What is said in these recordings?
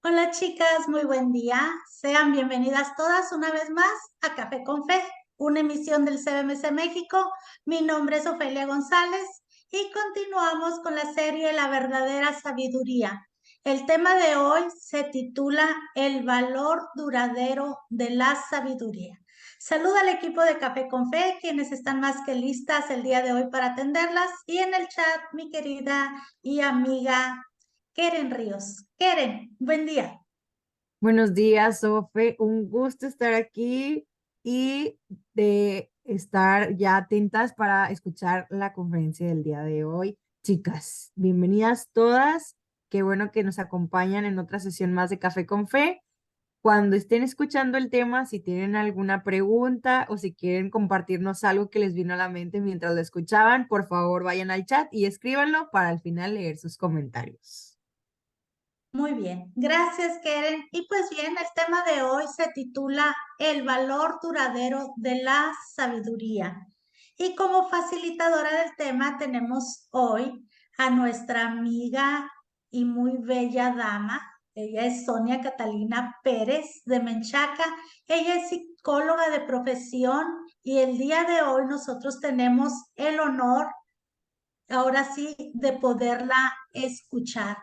Hola chicas, muy buen día. Sean bienvenidas todas una vez más a Café con Fe, una emisión del CBMC México. Mi nombre es Ofelia González y continuamos con la serie La verdadera sabiduría. El tema de hoy se titula El valor duradero de la sabiduría. Saluda al equipo de Café con Fe, quienes están más que listas el día de hoy para atenderlas. Y en el chat, mi querida y amiga Keren Ríos. Keren, buen día. Buenos días, Sofe. Un gusto estar aquí y de estar ya atentas para escuchar la conferencia del día de hoy. Chicas, bienvenidas todas. Qué bueno que nos acompañan en otra sesión más de Café con Fe. Cuando estén escuchando el tema, si tienen alguna pregunta o si quieren compartirnos algo que les vino a la mente mientras lo escuchaban, por favor vayan al chat y escríbanlo para al final leer sus comentarios. Muy bien, gracias Keren. Y pues bien, el tema de hoy se titula El valor duradero de la sabiduría. Y como facilitadora del tema tenemos hoy a nuestra amiga y muy bella dama. Ella es Sonia Catalina Pérez de Menchaca. Ella es psicóloga de profesión y el día de hoy nosotros tenemos el honor, ahora sí, de poderla escuchar.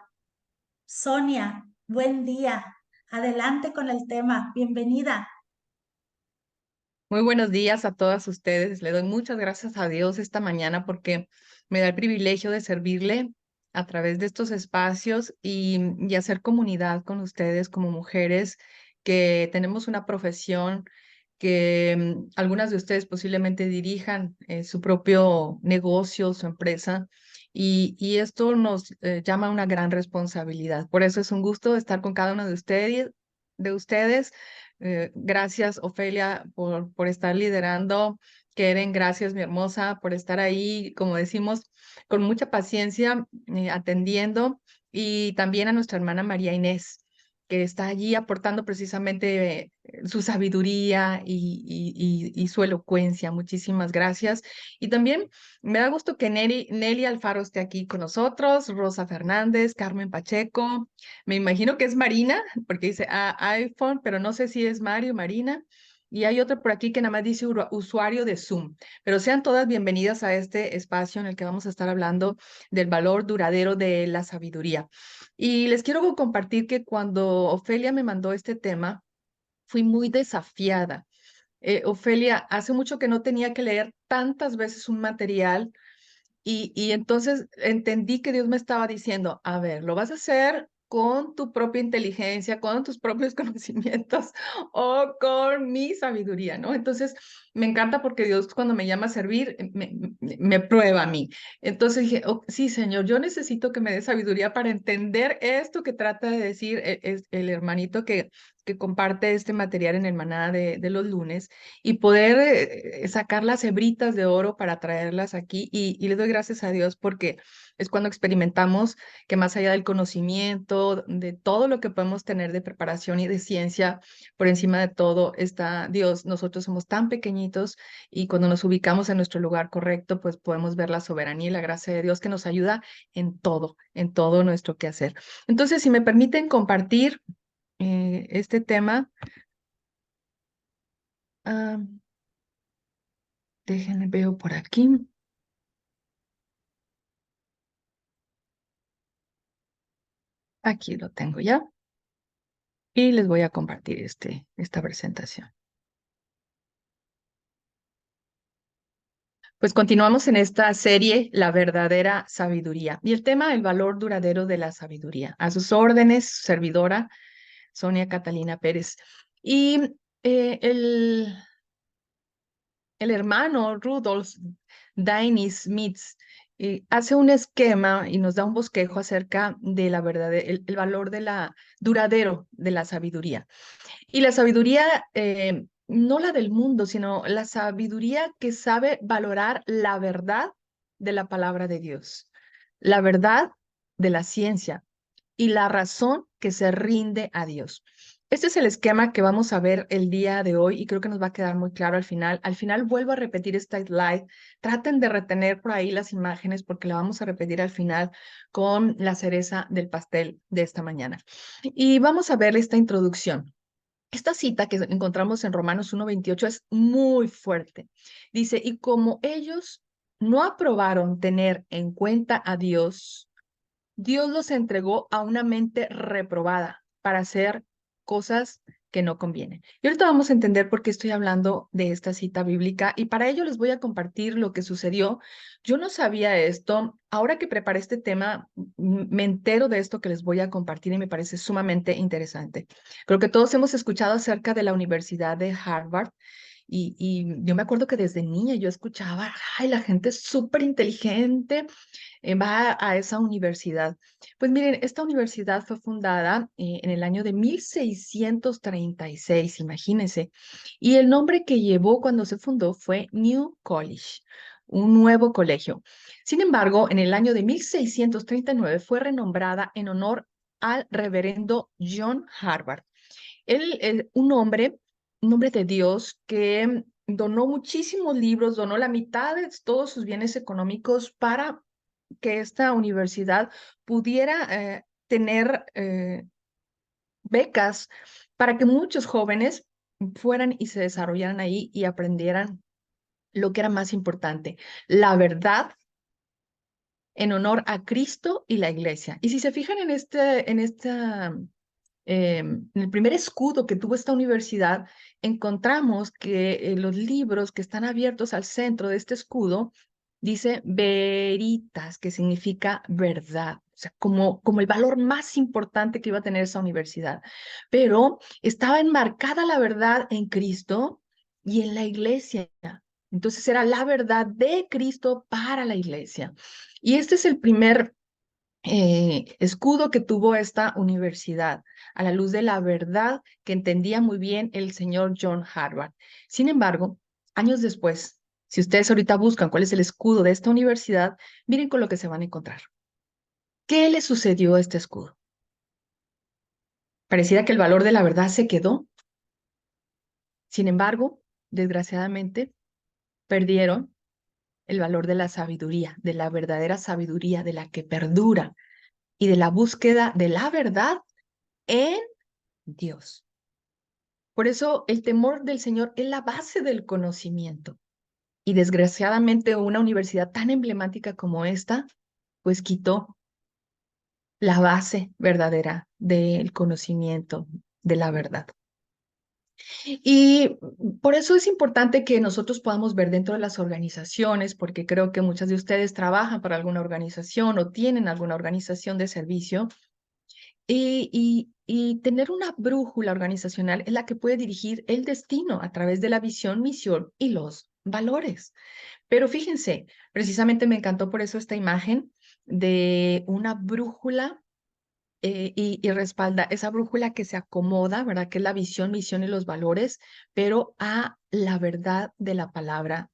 Sonia, buen día. Adelante con el tema. Bienvenida. Muy buenos días a todas ustedes. Le doy muchas gracias a Dios esta mañana porque me da el privilegio de servirle a través de estos espacios y hacer comunidad con ustedes como mujeres que tenemos una profesión que algunas de ustedes posiblemente dirijan su propio negocio, su empresa, y esto nos llama a una gran responsabilidad. Por eso es un gusto estar con cada uno de ustedes. Gracias, Ofelia, por estar liderando. Keren, gracias, mi hermosa, por estar ahí, como decimos, con mucha paciencia, atendiendo. Y también a nuestra hermana María Inés, que está allí aportando precisamente su sabiduría y su elocuencia. Muchísimas gracias. Y también me da gusto que Nelly Alfaro esté aquí con nosotros, Rosa Fernández, Carmen Pacheco. Me imagino que es Marina, porque dice iPhone, pero no sé si es Mario, Marina. Y hay otro por aquí que nada más dice usuario de Zoom. Pero sean todas bienvenidas a este espacio en el que vamos a estar hablando del valor duradero de la sabiduría. Y les quiero compartir que cuando Ofelia me mandó este tema, fui muy desafiada. Ofelia, hace mucho que no tenía que leer tantas veces un material y entonces entendí que Dios me estaba diciendo, a ver, lo vas a hacer con tu propia inteligencia, con tus propios conocimientos o con mi sabiduría, ¿no? Entonces, me encanta porque Dios cuando me llama a servir, me prueba a mí. Entonces dije, "Oh, sí, Señor, yo necesito que me dé sabiduría para entender esto que trata de decir el hermanito que que comparte este material en el maná de los lunes y poder sacar las hebritas de oro para traerlas aquí. Y le doy gracias a Dios porque es cuando experimentamos que más allá del conocimiento, de todo lo que podemos tener de preparación y de ciencia, por encima de todo está Dios. Nosotros somos tan pequeñitos y cuando nos ubicamos en nuestro lugar correcto, pues podemos ver la soberanía y la gracia de Dios que nos ayuda en todo nuestro quehacer. Entonces, si me permiten compartir este tema, ah, déjenme veo por aquí. Aquí lo tengo ya. Y les voy a compartir esta presentación. Pues continuamos en esta serie, La verdadera sabiduría. Y el tema, el valor duradero de la sabiduría. A sus órdenes, su servidora, Sonia Catalina Pérez. Y eh, el, el hermano Rudolf Daini Smith hace un esquema y nos da un bosquejo acerca de la verdad, el valor de la duradero de la sabiduría. Y la sabiduría, no la del mundo, sino la sabiduría que sabe valorar la verdad de la palabra de Dios, la verdad de la ciencia y la razón que se rinde a Dios. Este es el esquema que vamos a ver el día de hoy y creo que nos va a quedar muy claro al final. Al final vuelvo a repetir esta slide. Traten de retener por ahí las imágenes porque la vamos a repetir al final con la cereza del pastel de esta mañana. Y vamos a ver esta introducción. Esta cita que encontramos en Romanos 1:28 es muy fuerte. Dice, y como ellos no aprobaron tener en cuenta a Dios, Dios los entregó a una mente reprobada para hacer cosas que no convienen. Y ahorita vamos a entender por qué estoy hablando de esta cita bíblica y para ello les voy a compartir lo que sucedió. Yo no sabía esto. Ahora que preparé este tema, me entero de esto que les voy a compartir y me parece sumamente interesante. Creo que todos hemos escuchado acerca de la Universidad de Harvard. Y yo me acuerdo que desde niña yo escuchaba, ay, la gente es súper inteligente, va a esa universidad. Pues miren, esta universidad fue fundada en el año de 1636, imagínense, y el nombre que llevó cuando se fundó fue New College, un nuevo colegio. Sin embargo, en el año de 1639 fue renombrada en honor al reverendo John Harvard. Él, un hombre de Dios que donó muchísimos libros, donó la mitad de todos sus bienes económicos para que esta universidad pudiera tener becas para que muchos jóvenes fueran y se desarrollaran ahí y aprendieran lo que era más importante, la verdad en honor a Cristo y la iglesia. Y si se fijan en el primer escudo que tuvo esta universidad, encontramos que los libros que están abiertos al centro de este escudo dice veritas, que significa verdad, o sea, como el valor más importante que iba a tener esa universidad. Pero estaba enmarcada la verdad en Cristo y en la iglesia. Entonces era la verdad de Cristo para la iglesia. Y este es el primer escudo que tuvo esta universidad, a la luz de la verdad que entendía muy bien el señor John Harvard. Sin embargo, años después, si ustedes ahorita buscan cuál es el escudo de esta universidad, miren con lo que se van a encontrar. ¿Qué le sucedió a este escudo? Pareciera que el valor de la verdad se quedó. Sin embargo, desgraciadamente, perdieron el valor de la sabiduría, de la verdadera sabiduría, de la que perdura y de la búsqueda de la verdad en Dios. Por eso el temor del Señor es la base del conocimiento. Y desgraciadamente una universidad tan emblemática como esta, pues quitó la base verdadera del conocimiento de la verdad. Y por eso es importante que nosotros podamos ver dentro de las organizaciones, porque creo que muchas de ustedes trabajan para alguna organización o tienen alguna organización de servicio, y tener una brújula organizacional es la que puede dirigir el destino a través de la visión, misión y los valores. Pero fíjense, precisamente me encantó por eso esta imagen de una brújula y respalda esa brújula que se acomoda, ¿verdad? Que es la visión, misión y los valores, pero a la verdad de la palabra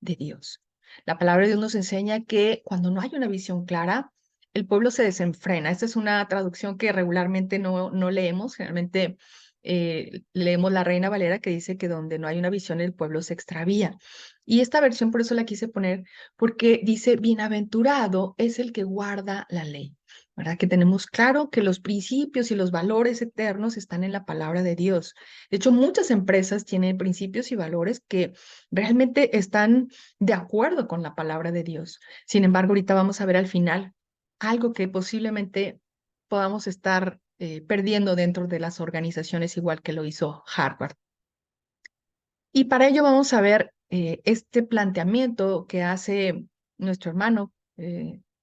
de Dios. La palabra de Dios nos enseña que cuando no hay una visión clara, el pueblo se desenfrena. Esta es una traducción que regularmente no leemos. Generalmente leemos la Reina Valera, que dice que donde no hay una visión, el pueblo se extravía. Y esta versión por eso la quise poner, porque dice, bienaventurado es el que guarda la ley. ¿Verdad? Que tenemos claro que los principios y los valores eternos están en la palabra de Dios. De hecho, muchas empresas tienen principios y valores que realmente están de acuerdo con la palabra de Dios. Sin embargo, ahorita vamos a ver al final algo que posiblemente podamos estar perdiendo dentro de las organizaciones, igual que lo hizo Harvard. Y para ello vamos a ver este planteamiento que hace nuestro hermano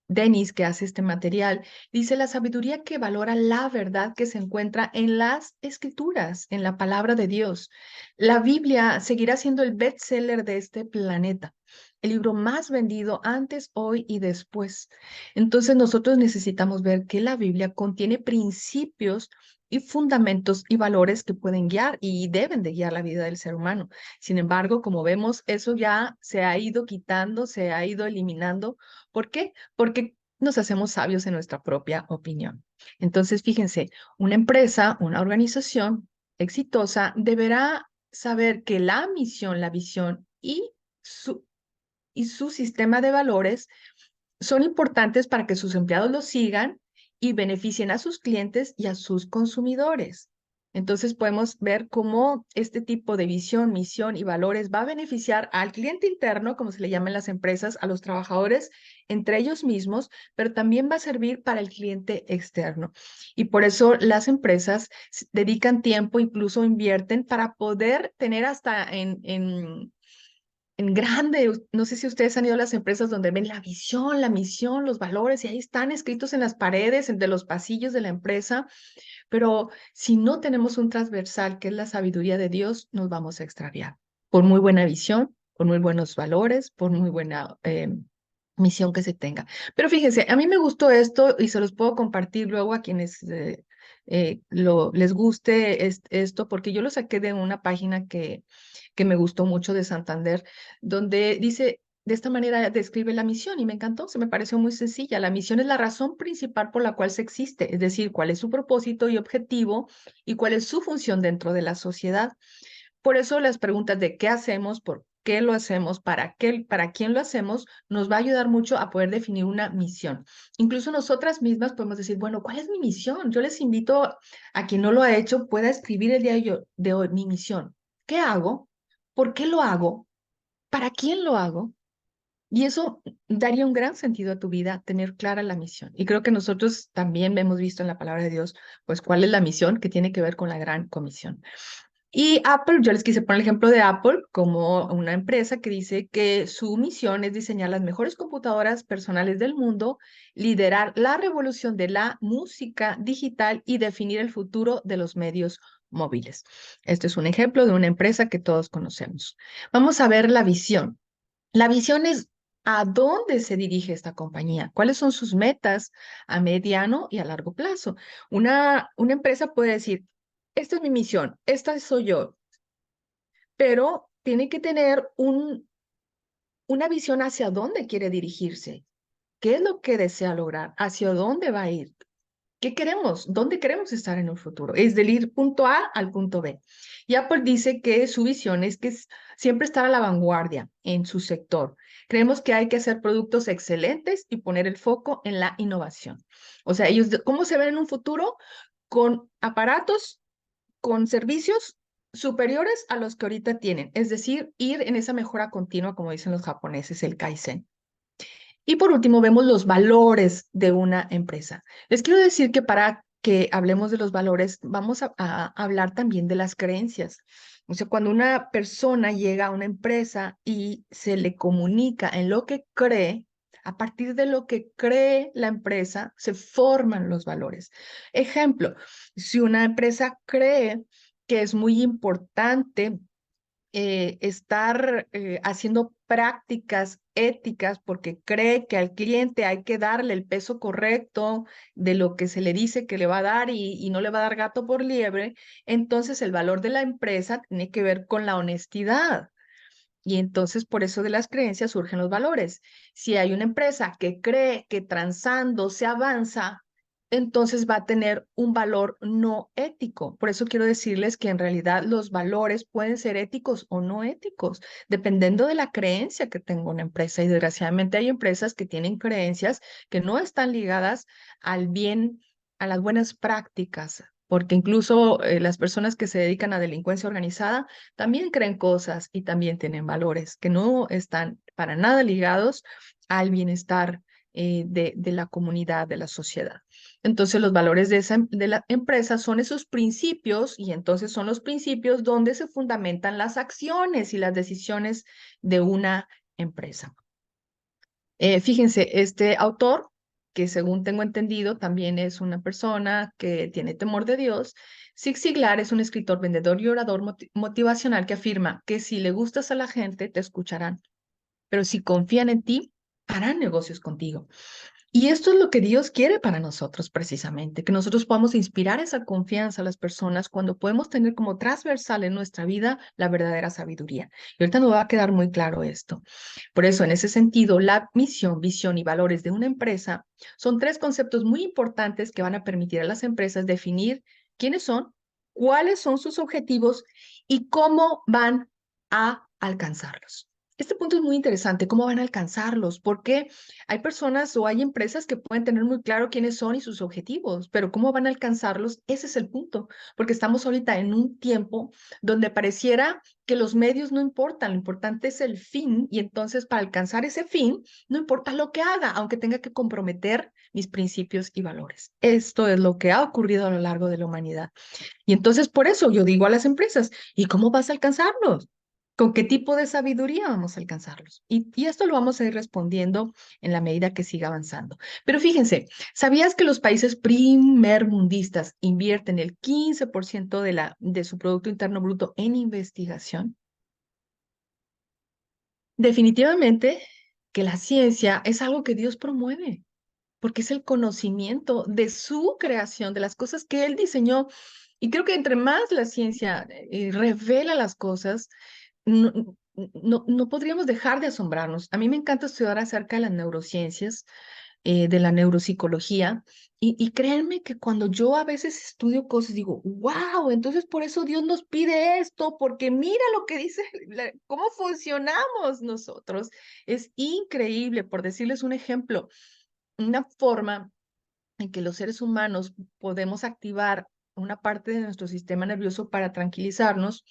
Denis, que hace este material. Dice, la sabiduría que valora la verdad que se encuentra en las escrituras, en la palabra de Dios. La Biblia seguirá siendo el bestseller de este planeta, el libro más vendido antes, hoy y después. Entonces nosotros necesitamos ver que la Biblia contiene principios y fundamentos y valores que pueden guiar y deben de guiar la vida del ser humano. Sin embargo, como vemos, eso ya se ha ido quitando, se ha ido eliminando. ¿Por qué? Porque nos hacemos sabios en nuestra propia opinión. Entonces, fíjense, una empresa, una organización exitosa deberá saber que la misión, la visión y su sistema de valores son importantes para que sus empleados los sigan y beneficien a sus clientes y a sus consumidores. Entonces podemos ver cómo este tipo de visión, misión y valores va a beneficiar al cliente interno, como se le llama en las empresas, a los trabajadores entre ellos mismos, pero también va a servir para el cliente externo. Y por eso las empresas dedican tiempo, incluso invierten para poder tener hasta en grande. No sé si ustedes han ido a las empresas donde ven la visión, la misión, los valores, y ahí están escritos en las paredes, entre los pasillos de la empresa. Pero si no tenemos un transversal, que es la sabiduría de Dios, nos vamos a extraviar. Por muy buena visión, por muy buenos valores, por muy buena misión que se tenga. Pero fíjense, a mí me gustó esto y se los puedo compartir luego a quienes les guste esto, porque yo lo saqué de una página que me gustó mucho de Santander, donde dice, de esta manera describe la misión y me encantó, se me pareció muy sencilla. La misión es la razón principal por la cual se existe, es decir, cuál es su propósito y objetivo y cuál es su función dentro de la sociedad. Por eso las preguntas de qué hacemos, por qué lo hacemos, para quién lo hacemos, nos va a ayudar mucho a poder definir una misión. Incluso nosotras mismas podemos decir, bueno, ¿cuál es mi misión? Yo les invito a quien no lo ha hecho, pueda escribir el día de hoy mi misión. ¿Qué hago? ¿Por qué lo hago? ¿Para quién lo hago? Y eso daría un gran sentido a tu vida, tener clara la misión. Y creo que nosotros también hemos visto en la palabra de Dios, pues, cuál es la misión que tiene que ver con la gran comisión. Y Apple, yo les quise poner el ejemplo de Apple como una empresa que dice que su misión es diseñar las mejores computadoras personales del mundo, liderar la revolución de la música digital y definir el futuro de los medios móviles. Este es un ejemplo de una empresa que todos conocemos. Vamos a ver la visión. La visión es a dónde se dirige esta compañía, cuáles son sus metas a mediano y a largo plazo. Una empresa puede decir, esta es mi misión, esta soy yo, pero tiene que tener una visión hacia dónde quiere dirigirse, qué es lo que desea lograr, hacia dónde va a ir, qué queremos, dónde queremos estar en un futuro. Es del ir punto A al punto B. Y Apple dice que su visión es que siempre estar a la vanguardia en su sector. Creemos que hay que hacer productos excelentes y poner el foco en la innovación. O sea, ellos, ¿cómo se ven en un futuro? Con aparatos, con servicios superiores a los que ahorita tienen, es decir, ir en esa mejora continua, como dicen los japoneses, el Kaizen. Y por último, vemos los valores de una empresa. Les quiero decir que para que hablemos de los valores, vamos a hablar también de las creencias. O sea, cuando una persona llega a una empresa y se le comunica en lo que cree, a partir de lo que cree la empresa, se forman los valores. Ejemplo, si una empresa cree que es muy importante estar haciendo prácticas éticas porque cree que al cliente hay que darle el peso correcto de lo que se le dice que le va a dar y no le va a dar gato por liebre, entonces el valor de la empresa tiene que ver con la honestidad. Y entonces por eso de las creencias surgen los valores. Si hay una empresa que cree que transando se avanza, entonces va a tener un valor no ético. Por eso quiero decirles que en realidad los valores pueden ser éticos o no éticos, dependiendo de la creencia que tenga una empresa. Y desgraciadamente hay empresas que tienen creencias que no están ligadas al bien, a las buenas prácticas, porque incluso las personas que se dedican a delincuencia organizada también creen cosas y también tienen valores que no están para nada ligados al bienestar de la comunidad, de la sociedad. Entonces, los valores de la empresa son esos principios y entonces son los principios donde se fundamentan las acciones y las decisiones de una empresa. Fíjense, este autor, que según tengo entendido, también es una persona que tiene temor de Dios. Zig Ziglar es un escritor, vendedor y orador motivacional que afirma que si le gustas a la gente, te escucharán, pero si confían en ti, harán negocios contigo. Y esto es lo que Dios quiere para nosotros precisamente, que nosotros podamos inspirar esa confianza a las personas cuando podemos tener como transversal en nuestra vida la verdadera sabiduría. Y ahorita nos va a quedar muy claro esto. Por eso, en ese sentido, la misión, visión y valores de una empresa son tres conceptos muy importantes que van a permitir a las empresas definir quiénes son, cuáles son sus objetivos y cómo van a alcanzarlos. Este punto es muy interesante, cómo van a alcanzarlos, porque hay personas o hay empresas que pueden tener muy claro quiénes son y sus objetivos, pero cómo van a alcanzarlos, ese es el punto, porque estamos ahorita en un tiempo donde pareciera que los medios no importan, lo importante es el fin, y entonces para alcanzar ese fin, no importa lo que haga, aunque tenga que comprometer mis principios y valores. Esto es lo que ha ocurrido a lo largo de la humanidad. Y entonces por eso yo digo a las empresas, ¿y cómo vas a alcanzarlos? ¿Con qué tipo de sabiduría vamos a alcanzarlos? Y esto lo vamos a ir respondiendo en la medida que siga avanzando. Pero fíjense, ¿sabías que los países primermundistas invierten el 15% de su Producto Interno Bruto en investigación? Definitivamente que la ciencia es algo que Dios promueve, porque es el conocimiento de su creación, de las cosas que Él diseñó. Y creo que entre más la ciencia revela las cosas, no, no podríamos dejar de asombrarnos. A mí me encanta estudiar acerca de las neurociencias, de la neuropsicología, y créanme que cuando yo a veces estudio cosas, digo, wow, entonces por eso Dios nos pide esto, porque mira lo que dice, cómo funcionamos nosotros. Es increíble, por decirles un ejemplo, una forma en que los seres humanos podemos activar una parte de nuestro sistema nervioso para tranquilizarnos,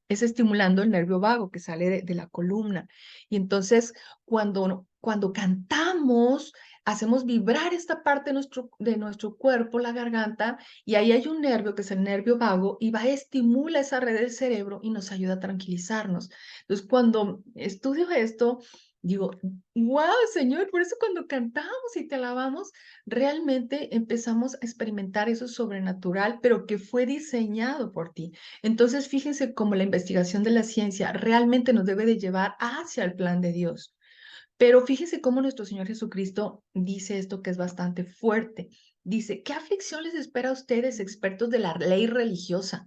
es estimulando el nervio vago que sale de la columna. Y entonces, cuando cantamos, hacemos vibrar esta parte de nuestro cuerpo, la garganta, y ahí hay un nervio que es el nervio vago, y va a estimular esa red del cerebro y nos ayuda a tranquilizarnos. Entonces, cuando estudio esto, digo, wow, Señor, por eso cuando cantamos y te alabamos, realmente empezamos a experimentar eso sobrenatural, pero que fue diseñado por ti. Entonces, fíjense cómo la investigación de la ciencia realmente nos debe de llevar hacia el plan de Dios. Pero fíjense cómo nuestro Señor Jesucristo dice esto que es bastante fuerte. Dice, ¿qué aflicción les espera a ustedes, expertos de la ley religiosa?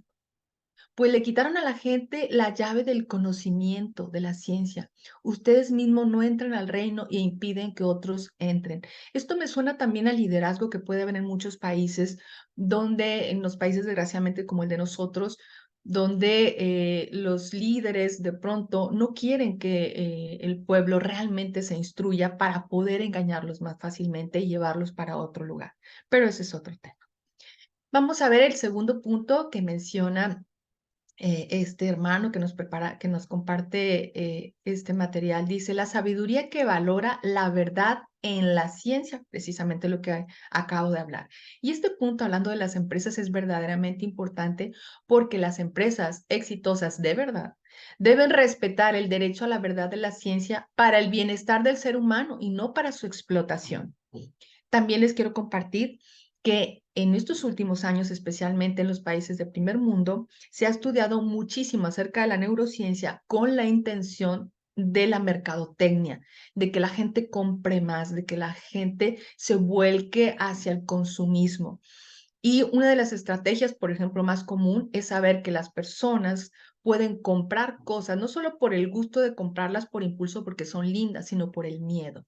Pues le quitaron a la gente la llave del conocimiento, de la ciencia. Ustedes mismos no entran al reino e impiden que otros entren. Esto me suena también al liderazgo que puede haber en muchos países, donde en los países desgraciadamente como el de nosotros, donde los líderes de pronto no quieren que el pueblo realmente se instruya para poder engañarlos más fácilmente y llevarlos para otro lugar. Pero ese es otro tema. Vamos a ver el segundo punto que menciona este hermano que nos prepara, que nos comparte este material, dice, la sabiduría que valora la verdad en la ciencia, precisamente lo que acabo de hablar. Y este punto, hablando de las empresas, es verdaderamente importante porque las empresas exitosas de verdad deben respetar el derecho a la verdad de la ciencia para el bienestar del ser humano y no para su explotación. También les quiero compartir que en estos últimos años, especialmente en los países de primer mundo, se ha estudiado muchísimo acerca de la neurociencia con la intención de la mercadotecnia, de que la gente compre más, de que la gente se vuelque hacia el consumismo. Y una de las estrategias, por ejemplo, más común es saber que las personas pueden comprar cosas, no solo por el gusto de comprarlas por impulso porque son lindas, sino por el miedo.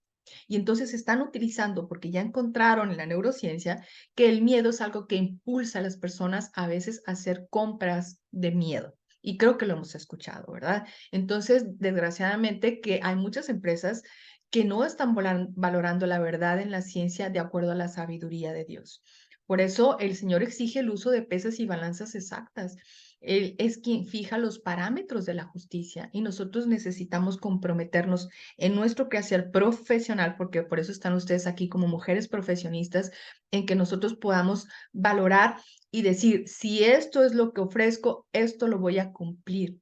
Y entonces están utilizando, porque ya encontraron en la neurociencia, que el miedo es algo que impulsa a las personas a veces a hacer compras de miedo. Y creo que lo hemos escuchado, ¿verdad? Entonces, desgraciadamente, que hay muchas empresas que no están valorando la verdad en la ciencia de acuerdo a la sabiduría de Dios. Por eso el Señor exige el uso de pesas y balanzas exactas. Él es quien fija los parámetros de la justicia y nosotros necesitamos comprometernos en nuestro quehacer profesional, porque por eso están ustedes aquí como mujeres profesionistas, en que nosotros podamos valorar y decir, si esto es lo que ofrezco, esto lo voy a cumplir.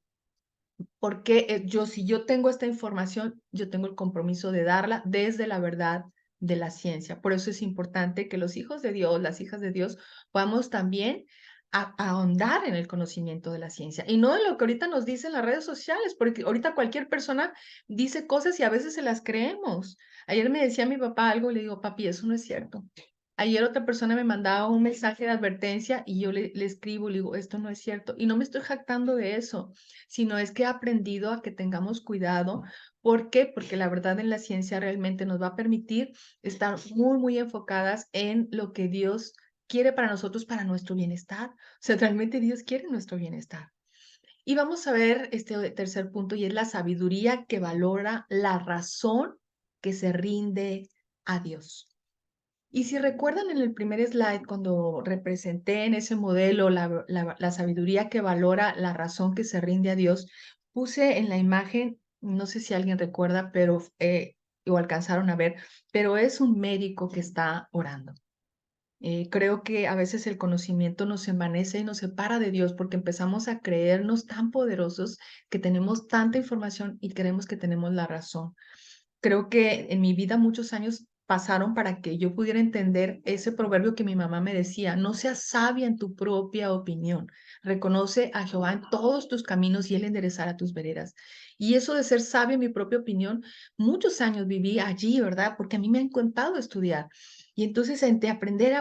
Porque si yo tengo esta información, yo tengo el compromiso de darla desde la verdad de la ciencia. Por eso es importante que los hijos de Dios, las hijas de Dios, podamos también ahondar en el conocimiento de la ciencia y no en lo que ahorita nos dicen las redes sociales, porque ahorita cualquier persona dice cosas y a veces se las creemos. Ayer me decía mi papá algo y le digo, papi, eso no es cierto. Ayer otra persona me mandaba un mensaje de advertencia y yo le escribo, le digo, esto no es cierto. Y no me estoy jactando de eso, sino es que he aprendido a que tengamos cuidado. ¿Por qué? Porque la verdad en la ciencia realmente nos va a permitir estar muy, muy enfocadas en lo que Dios quiere para nosotros, para nuestro bienestar. O sea, realmente Dios quiere nuestro bienestar. Y vamos a ver este tercer punto y es la sabiduría que valora la razón que se rinde a Dios. Y si recuerdan en el primer slide, cuando representé en ese modelo la sabiduría que valora la razón que se rinde a Dios, puse en la imagen, no sé si alguien recuerda, pero o alcanzaron a ver, pero es un médico que está orando. Creo que a veces el conocimiento nos envanece y nos separa de Dios porque empezamos a creernos tan poderosos que tenemos tanta información y creemos que tenemos la razón. Creo que en mi vida muchos años pasaron para que yo pudiera entender ese proverbio que mi mamá me decía, no seas sabia en tu propia opinión, reconoce a Jehová en todos tus caminos y él enderezará tus veredas. Y eso de ser sabia en mi propia opinión, muchos años viví allí, ¿verdad? Porque a mí me ha encantado estudiar. Y entonces entre aprender,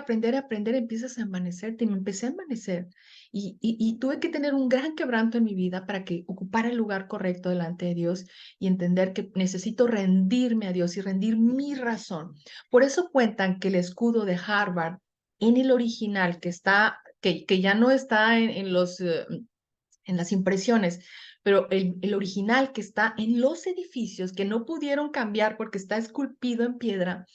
empiezas a envanecerte y me empecé a envanecer. Y tuve que tener un gran quebranto en mi vida para que ocupara el lugar correcto delante de Dios y entender que necesito rendirme a Dios y rendir mi razón. Por eso cuentan que el escudo de Harvard en el original, que ya no está en las impresiones, pero el original que está en los edificios, que no pudieron cambiar porque está esculpido en piedra,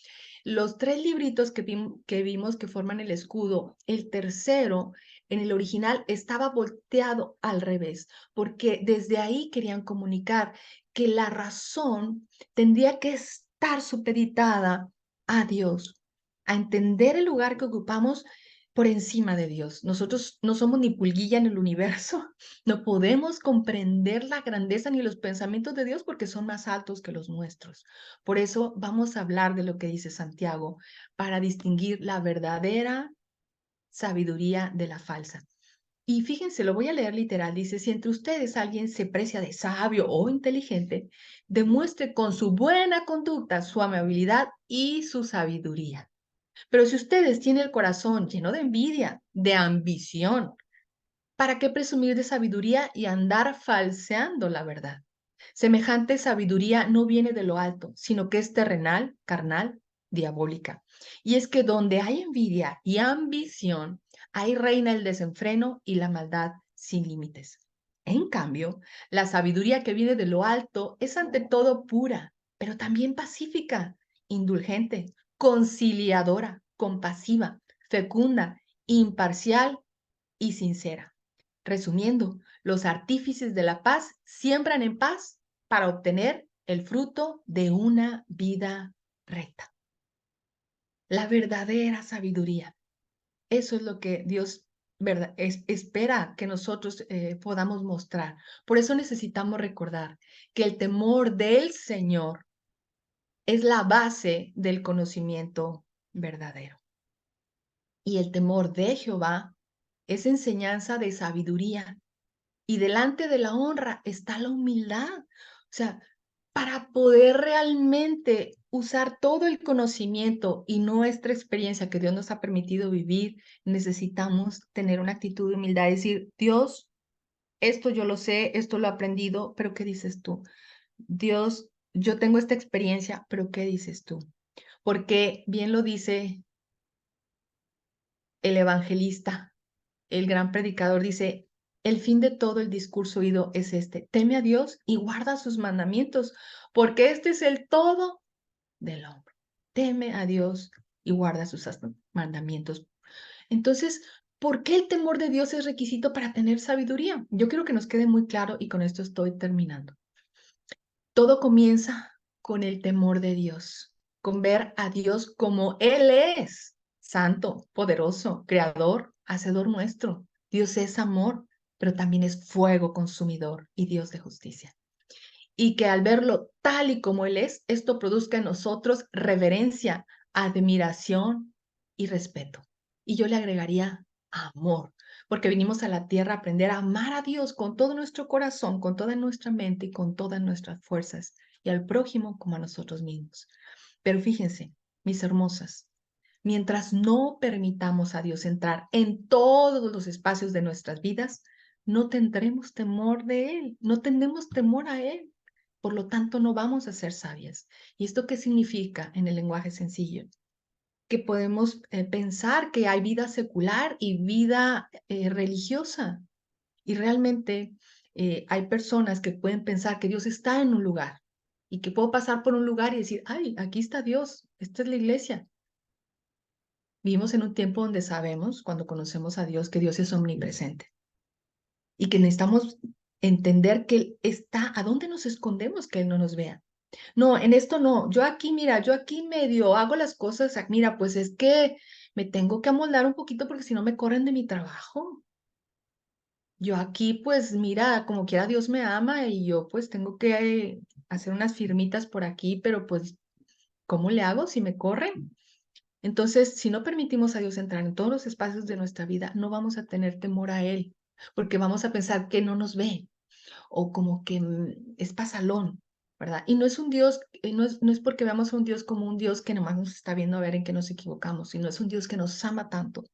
los tres libritos que vimos que forman el escudo, el tercero en el original estaba volteado al revés, porque desde ahí querían comunicar que la razón tendría que estar supeditada a Dios, a entender el lugar que ocupamos por encima de Dios. Nosotros no somos ni pulguilla en el universo, no podemos comprender la grandeza ni los pensamientos de Dios porque son más altos que los nuestros. Por eso vamos a hablar de lo que dice Santiago para distinguir la verdadera sabiduría de la falsa. Y fíjense, lo voy a leer literal. Dice, si entre ustedes alguien se precia de sabio o inteligente, demuestre con su buena conducta su amabilidad y su sabiduría. Pero si ustedes tienen el corazón lleno de envidia, de ambición, ¿para qué presumir de sabiduría y andar falseando la verdad? Semejante sabiduría no viene de lo alto, sino que es terrenal, carnal, diabólica. Y es que donde hay envidia y ambición, ahí reina el desenfreno y la maldad sin límites. En cambio, la sabiduría que viene de lo alto es ante todo pura, pero también pacífica, indulgente, conciliadora, compasiva, fecunda, imparcial y sincera. Resumiendo, los artífices de la paz siembran en paz para obtener el fruto de una vida recta. La verdadera sabiduría. Eso es lo que Dios espera que nosotros podamos mostrar. Por eso necesitamos recordar que el temor del Señor es la base del conocimiento verdadero. Y el temor de Jehová es enseñanza de sabiduría. Y delante de la honra está la humildad. O sea, para poder realmente usar todo el conocimiento y nuestra experiencia que Dios nos ha permitido vivir, necesitamos tener una actitud de humildad, decir, Dios, esto yo lo sé, esto lo he aprendido, pero ¿qué dices tú? Dios, yo tengo esta experiencia, pero ¿qué dices tú? Porque bien lo dice el evangelista, el gran predicador, dice, el fin de todo el discurso oído es este, teme a Dios y guarda sus mandamientos, porque este es el todo del hombre. Teme a Dios y guarda sus mandamientos. Entonces, ¿por qué el temor de Dios es requisito para tener sabiduría? Yo quiero que nos quede muy claro y con esto estoy terminando. Todo comienza con el temor de Dios, con ver a Dios como Él es, santo, poderoso, creador, hacedor nuestro. Dios es amor, pero también es fuego consumidor y Dios de justicia. Y que al verlo tal y como Él es, esto produzca en nosotros reverencia, admiración y respeto. Y yo le agregaría amor, porque vinimos a la tierra a aprender a amar a Dios con todo nuestro corazón, con toda nuestra mente y con todas nuestras fuerzas, y al prójimo como a nosotros mismos. Pero fíjense, mis hermosas, mientras no permitamos a Dios entrar en todos los espacios de nuestras vidas, no tendremos temor de Él, no tendremos temor a Él. Por lo tanto, no vamos a ser sabias. ¿Y esto qué significa en el lenguaje sencillo? Que podemos pensar que hay vida secular y vida religiosa. Y realmente hay personas que pueden pensar que Dios está en un lugar y que puedo pasar por un lugar y decir, ay, aquí está Dios, esta es la iglesia. Vivimos en un tiempo donde sabemos, cuando conocemos a Dios, que Dios es omnipresente y que necesitamos entender que Él está, ¿a dónde nos escondemos que Él no nos vea? No, en esto no. Yo aquí, mira, yo aquí medio hago las cosas. Mira, pues es que me tengo que amoldar un poquito porque si no me corren de mi trabajo. Yo aquí, pues mira, como quiera Dios me ama y yo pues tengo que hacer unas firmitas por aquí, pero pues, ¿cómo le hago si me corren? Entonces, si no permitimos a Dios entrar en todos los espacios de nuestra vida, no vamos a tener temor a Él, porque vamos a pensar que no nos ve o como que es pasalón, ¿verdad? Y no es un Dios, no es porque veamos a un Dios como un Dios que nomás nos está viendo a ver en qué nos equivocamos, sino es un Dios que nos ama tanto,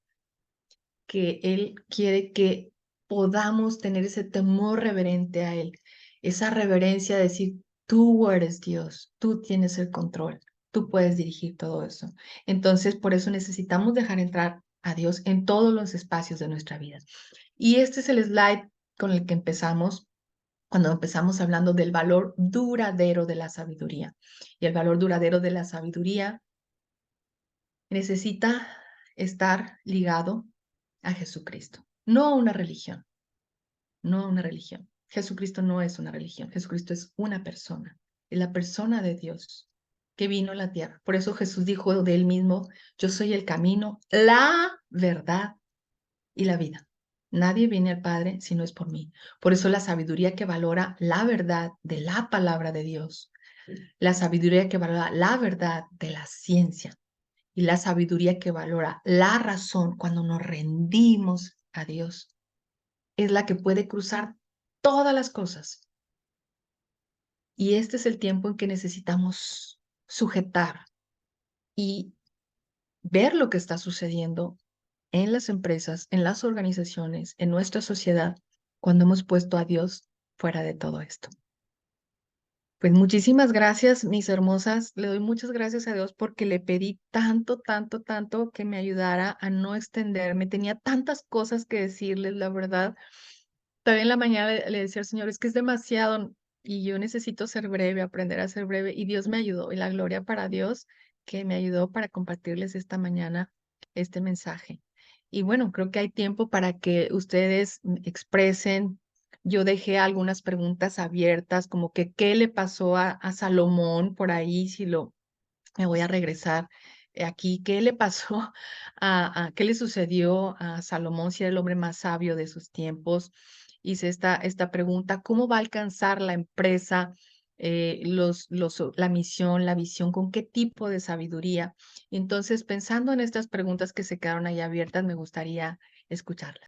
que Él quiere que podamos tener ese temor reverente a Él, esa reverencia de decir, tú eres Dios, tú tienes el control, tú puedes dirigir todo eso. Entonces, por eso necesitamos dejar entrar a Dios en todos los espacios de nuestra vida. Y este es el slide con el que empezamos cuando empezamos hablando del valor duradero de la sabiduría. Y el valor duradero de la sabiduría necesita estar ligado a Jesucristo, no a una religión, no a una religión. Jesucristo no es una religión, Jesucristo es una persona, es la persona de Dios que vino a la tierra. Por eso Jesús dijo de él mismo, yo soy el camino, la verdad y la vida. Nadie viene al Padre si no es por mí. Por eso la sabiduría que valora la verdad de la palabra de Dios, la sabiduría que valora la verdad de la ciencia y la sabiduría que valora la razón cuando nos rendimos a Dios, es la que puede cruzar todas las cosas. Y este es el tiempo en que necesitamos sujetar y ver lo que está sucediendo en las empresas, en las organizaciones, en nuestra sociedad, cuando hemos puesto a Dios fuera de todo esto. Pues muchísimas gracias, mis hermosas. Le doy muchas gracias a Dios porque le pedí tanto, tanto, tanto que me ayudara a no extenderme. Tenía tantas cosas que decirles, la verdad. También en la mañana le decía al Señor, es que es demasiado y yo necesito ser breve, aprender a ser breve. Y Dios me ayudó y la gloria para Dios que me ayudó para compartirles esta mañana este mensaje. Y bueno, creo que hay tiempo para que ustedes expresen. Yo dejé algunas preguntas abiertas, como que qué le pasó a Salomón por ahí, si me voy a regresar aquí, qué le pasó qué le sucedió a Salomón, si era el hombre más sabio de sus tiempos. Hice esta pregunta, ¿cómo va a alcanzar la empresa la misión, la visión, con qué tipo de sabiduría. Entonces, pensando en estas preguntas que se quedaron ahí abiertas, me gustaría escucharlas.